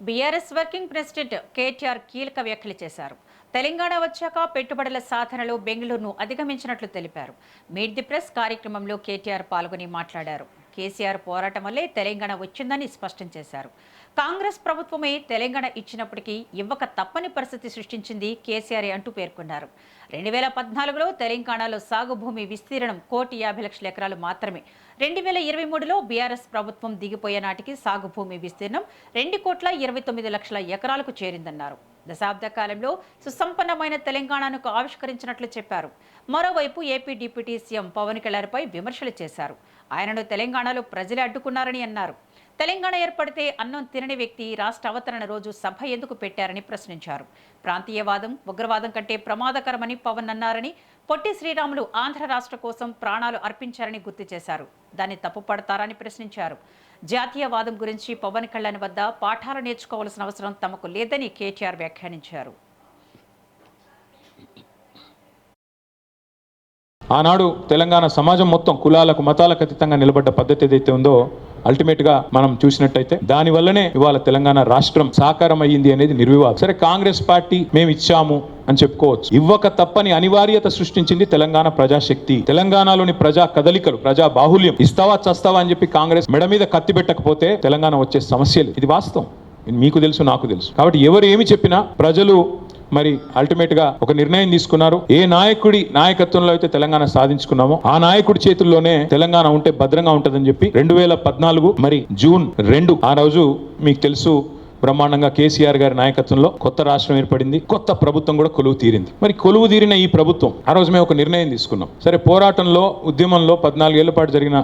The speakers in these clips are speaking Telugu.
బీఆర్ఎస్ వర్కింగ్ ప్రెసిడెంట్ కేటీఆర్ కీలక వ్యాఖ్యలు చేశారు. తెలంగాణ వచ్చాక పెట్టుబడుల సాధనలో బెంగళూరును అధిగమించినట్లు తెలిపారు. మీట్ ది ప్రెస్ కార్యక్రమంలో కేటీఆర్ పాల్గొని మాట్లాడారు. కేసీఆర్ పోరాటం వల్లే తెలంగాణ వచ్చిందని స్పష్టం చేశారు. కాంగ్రెస్ ప్రభుత్వమే తెలంగాణ ఇచ్చినప్పటికీ ఇవ్వక తప్పని పరిస్థితి సృష్టించింది కేసీఆర్ అంటూ పేర్కొన్నారు. 2014లో తెలంగాణలో సాగు భూమి విస్తీర్ణం 1,50,00,000 ఎకరాలు మాత్రమే. 2023లో బీఆర్ఎస్ ప్రభుత్వం దిగిపోయే నాటికి సాగు భూమి విస్తీర్ణం 2,29,00,000 ఎకరాలకు చేరిందన్నారు. దశాబ్ద కాలంలో సుసంపన్నమైన తెలంగాణను ఆవిష్కరించినట్లు చెప్పారు. మరోవైపు ఏపీ డిప్యూటీ సీఎం పవన్ కళ్యాణ్పై విమర్శలు చేశారు. ఆయనను తెలంగాణలో ప్రజలే అడ్డుకున్నారని అన్నారు. తెలంగాణ ఏర్పడితే అన్నం తినని వ్యక్తి రాష్ట్ర అవతరణ రోజు సభ ఎందుకు పెట్టారని ప్రశ్నించారు. ప్రాంతీయవాదం ఉగ్రవాదం కంటే ప్రమాదకరమని పవన్ అన్నారని, పొట్టి శ్రీరాములు ఆంధ్ర రాష్ట్ర కోసం ప్రాణాలు అర్పించారని గుర్తు చేశారు. దాన్ని తప్పుపడతారని ప్రశ్నించారు. జాతీయవాదం గురించి పవన్ కళ్యాణ్ వద్ద పాఠాలు నేర్చుకోవాల్సిన అవసరం తమకు లేదని కేటీఆర్ వ్యాఖ్యానించారు. ఆనాడు తెలంగాణ సమాజం మొత్తం కులాలకు మతాలకు అతీతంగా నిలబడ్డ పద్ధతి ఏదైతే ఉందో అల్టిమేట్గా మనం చూసినట్టయితే దానివల్లనే ఇవాళ తెలంగాణ రాష్ట్రం సాకారం అయ్యింది అనేది నిర్వివాదం. సరే, కాంగ్రెస్ పార్టీ మేము ఇచ్చాము అని చెప్పుకోవచ్చు. ఇవ్వక తప్పని అనివార్యత సృష్టించింది తెలంగాణ ప్రజాశక్తి. తెలంగాణలోని ప్రజా కదలికలు, ప్రజా బాహుల్యం. ఇస్తావా చస్తావా అని చెప్పి కాంగ్రెస్ మెడ మీద కత్తి పెట్టకపోతే తెలంగాణ వచ్చే సమస్యలు. ఇది వాస్తవం, మీకు తెలుసు, నాకు తెలుసు. కాబట్టి ఎవరు ఏమి చెప్పినా ప్రజలు మరి అల్టిమేట్ గా ఒక నిర్ణయం తీసుకున్నారు. ఏ నాయకుడి నాయకత్వంలో అయితే తెలంగాణ సాధించుకున్నామో ఆ నాయకుడి చేతుల్లోనే తెలంగాణ ఉంటే భద్రంగా ఉంటుందని చెప్పి 2014 మరి జూన్ 2 ఆ రోజు మీకు తెలుసు బ్రహ్మాండంగా కేసీఆర్ గారి నాయకత్వంలో కొత్త రాష్ట్రం ఏర్పడింది. కొత్త ప్రభుత్వం కూడా కొలువు తీరింది. మరి కొలువు తీరిన ఈ ప్రభుత్వం ఆ రోజు మేము ఒక నిర్ణయం తీసుకున్నాం. సరే, పోరాటంలో ఉద్యమంలో 14 ఏళ్ల పాటు జరిగిన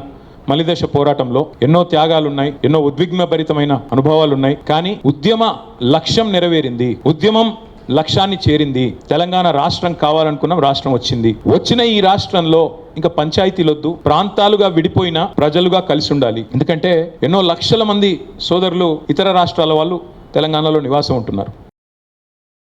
మలిదశ పోరాటంలో ఎన్నో త్యాగాలున్నాయి, ఎన్నో ఉద్విగ్నభరితమైన అనుభవాలున్నాయి. కానీ ఉద్యమ లక్ష్యం నెరవేరింది, ఉద్యమం లక్ష్యాన్ని చేరింది. తెలంగాణ రాష్ట్రం కావాలనుకున్నాం, రాష్ట్రం వచ్చింది. వచ్చిన ఈ రాష్ట్రంలో ఇంకా పంచాయతీలొద్దు, ప్రాంతాలుగా విడిపోయిన ప్రజలుగా కలిసి ఉండాలి. ఎందుకంటే ఎన్నో లక్షల మంది సోదరులు ఇతర రాష్ట్రాల వాళ్ళు తెలంగాణలో నివాసం ఉంటున్నారు.